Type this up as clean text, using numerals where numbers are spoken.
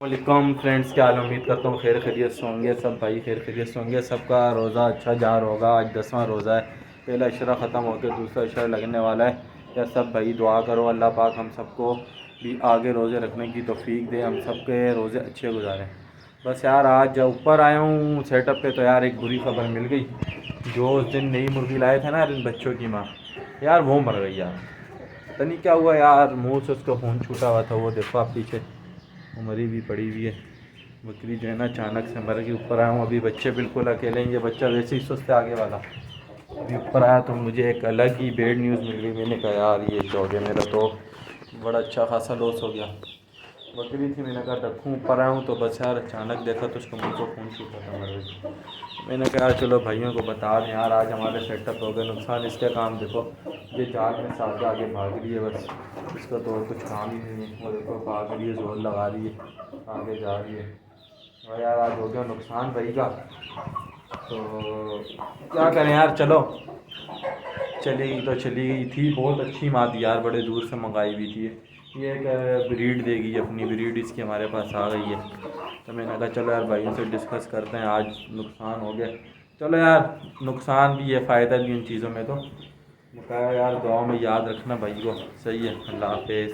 वालेकुम फ्रेंड्स, क्या हाल। उम्मीद करता हूँ खैर खैरियत से होंगे सब भाई, खैर खैरियत से होंगे। सबका रोज़ा अच्छा जा रहा होगा। आज 10वां रोज़ा है। पहला इशरा ख़त्म होकर दूसरा इशरा लगने वाला है। या सब भाई दुआ करो अल्लाह पाक हम सबको भी आगे रोज़े रखने की तौफीक दे, हम सब के रोज़े अच्छे गुजारें। बस यार आज जब ऊपर आया हूँ सेटअप पे तो यार एक बुरी खबर मिल गई। जो उस दिन नई मुर्गी लाए थे ना इन बच्चों की माँ, यार वो मर गई यार। पता नहीं क्या हुआ यार, मुँह से उसका खून छूटा हुआ था। वो देखो आप पीछे वो मरी भी पड़ी हुई है बकरी जो है ना, अचानक से मर गई। ऊपर आया हूँ अभी, बच्चे बिल्कुल अकेले हैं। ये बच्चा वैसे ही सुस्त है आगे वाला। अभी ऊपर आया तो मुझे एक अलग ही बैड न्यूज़ मिल गई। मैंने कहा यार ये जो हो गया, मेरा तो बड़ा अच्छा खासा लॉस हो गया। बकरी थी, मैंने कहा रखूँ। ऊपर आया हूँ तो बस यार अचानक देखा तो उसको मुझको खून छूटा था, मर गई। मैंने कहा यार चलो भाइयों को बता दें यार, आज हमारे सेटअप हो गए। नुकसान इसका काम देखो, ये जाल में से आगे भाग रही है, बस इसका तो और कुछ काम ही नहीं है। वो देखो भाग रही है, जोर लगा रही है, आगे जा रही है। और यार आज हो गया नुकसान भाई का, तो क्या करें यार। चलो चली गई तो चली गई थी। बहुत अच्छी माँ थी यार, बड़े दूर से मंगाई हुई थी। ये एक ब्रीड देगी, अपनी ब्रीड इसकी हमारे पास आ गई है। तो मैंने कहा चलो यार भाइयों से डिस्कस करते हैं, आज नुकसान हो गया। चलो यार, नुकसान भी है फ़ायदा भी इन चीज़ों में। तो मैं कहा यार दुआ में याद रखना भाई को। सही है, अल्लाह हाफिज़।